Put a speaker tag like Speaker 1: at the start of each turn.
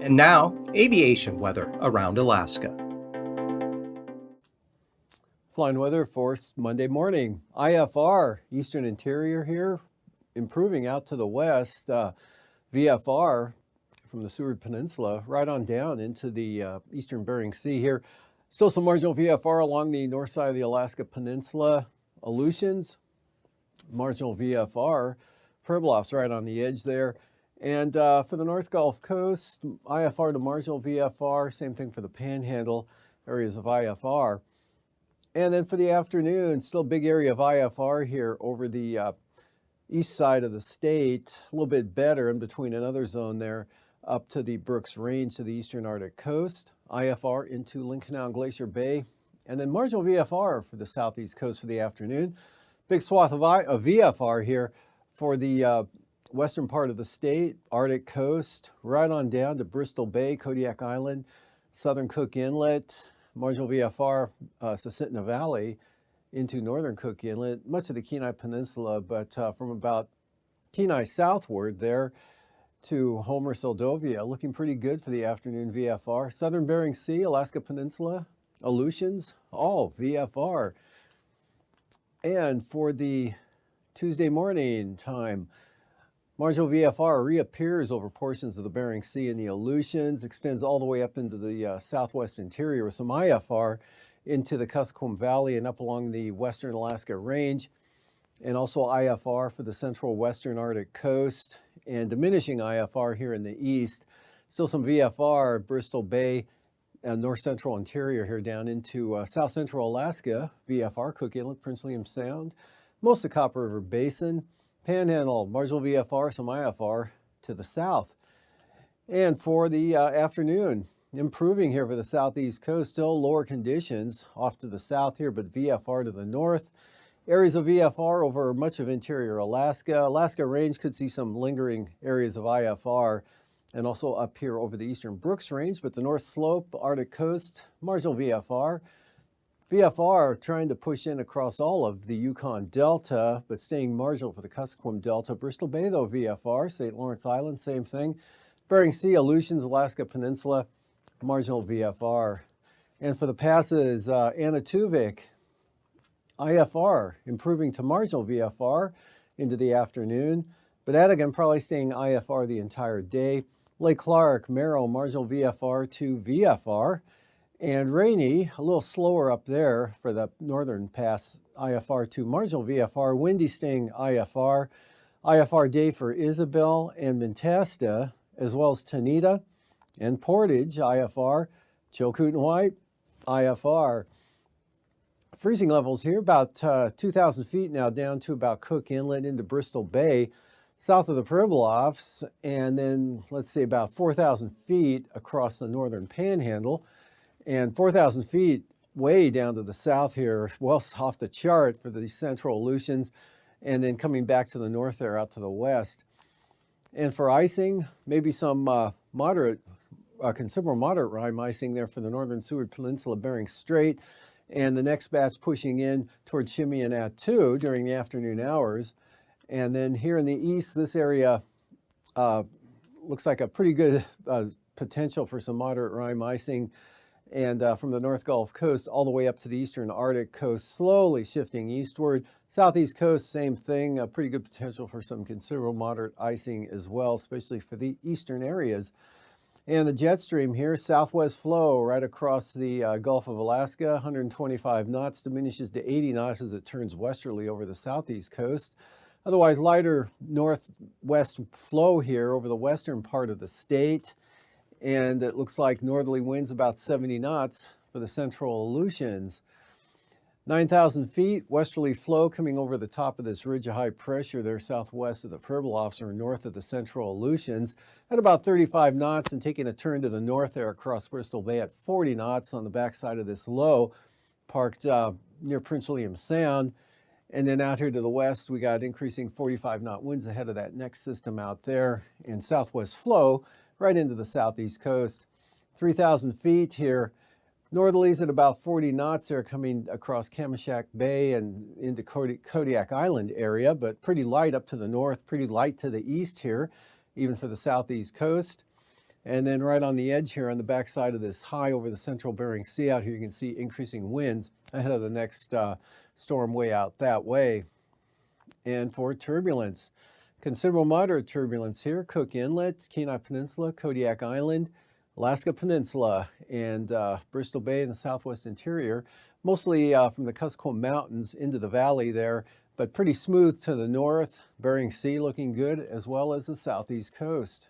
Speaker 1: And now, aviation weather around Alaska.
Speaker 2: Flying weather for Monday morning. IFR, Eastern Interior here, improving out to the west. VFR from the Seward Peninsula right on down into the eastern Bering Sea here. Still some marginal VFR along the north side of the Alaska Peninsula. Aleutians, marginal VFR. Pribilof's right on the edge there. And for the North Gulf Coast, IFR to marginal VFR, same thing for the Panhandle, areas of IFR. And then for the afternoon, still big area of IFR here over the east side of the state, a little bit better in between another zone there, up to the Brooks Range to the eastern Arctic coast, IFR into Lincoln Island Glacier Bay, and then marginal VFR for the southeast coast for the afternoon. Big swath of VFR here for the western part of the state, Arctic coast, right on down to Bristol Bay, Kodiak Island, southern Cook Inlet, marginal VFR, Susitna Valley into northern Cook Inlet, much of the Kenai Peninsula, but from about Kenai southward there to Homer, Seldovia, looking pretty good for the afternoon VFR. Southern Bering Sea, Alaska Peninsula, Aleutians, all VFR. And for the Tuesday morning time, marginal VFR reappears over portions of the Bering Sea and the Aleutians, extends all the way up into the southwest interior with some IFR into the Kuskokwim Valley and up along the western Alaska Range, and also IFR for the central western Arctic coast, and diminishing IFR here in the east. Still some VFR, Bristol Bay, north central interior here down into south central Alaska, VFR, Cook Inlet, Prince William Sound, most of the Copper River Basin, Panhandle, marginal VFR, some IFR to the south. And for the afternoon, improving here for the southeast coast, still lower conditions off to the south here, but VFR to the north. Areas of VFR over much of interior Alaska. Alaska Range could see some lingering areas of IFR, and also up here over the eastern Brooks Range, but the North Slope, Arctic coast, marginal VFR. VFR trying to push in across all of the Yukon Delta, but staying marginal for the Kuskokwim Delta. Bristol Bay, though, VFR. St. Lawrence Island, same thing. Bering Sea, Aleutians, Alaska Peninsula, marginal VFR. And for the passes, Anatuvik, IFR, improving to marginal VFR into the afternoon. But Atigan probably staying IFR the entire day. Lake Clark, Merrill, marginal VFR to VFR. And Rainy, a little slower up there for the northern pass, IFR to marginal VFR. Windy staying IFR. IFR day for Isabel and Mentasta, as well as Tanita and Portage, IFR. Chilkoot and White, IFR. Freezing levels here, about 2,000 feet now down to about Cook Inlet into Bristol Bay, south of the Pribilofs, and then let's say about 4,000 feet across the northern Panhandle. And 4,000 feet way down to the south here, well off the chart for the central Aleutians, and then coming back to the north there out to the west. And for icing, maybe some considerable moderate rime icing there for the northern Seward Peninsula, Bering Strait, and the next batch pushing in towards Shimmy and Attu during the afternoon hours. And then here in the east, this area looks like a pretty good potential for some moderate rime icing. And from the North Gulf Coast all the way up to the eastern Arctic coast, slowly shifting eastward. Southeast coast, same thing, a pretty good potential for some considerable moderate icing as well, especially for the eastern areas. And the jet stream here, southwest flow right across the Gulf of Alaska, 125 knots, diminishes to 80 knots as it turns westerly over the southeast coast. Otherwise, lighter northwest flow here over the western part of the state. And it looks like northerly winds about 70 knots for the central Aleutians. 9,000 feet, westerly flow coming over the top of this ridge of high pressure there southwest of the Pribilofs or north of the central Aleutians at about 35 knots and taking a turn to the north there across Bristol Bay at 40 knots on the backside of this low, parked near Prince William Sound. And then out here to the west, we got increasing 45 knot winds ahead of that next system out there, and southwest flow right into the southeast coast. 3,000 feet here. Northerlies at about 40 knots. They're coming across Kamishak Bay and into Kodiak Island area, but pretty light up to the north, pretty light to the east here, even for the southeast coast. And then right on the edge here on the backside of this high over the central Bering Sea out here, you can see increasing winds ahead of the next storm way out that way. And for turbulence, considerable moderate turbulence here, Cook Inlet, Kenai Peninsula, Kodiak Island, Alaska Peninsula, and Bristol Bay in the southwest interior, mostly from the Kuskokwim Mountains into the valley there, but pretty smooth to the north. Bering Sea looking good, as well as the southeast coast.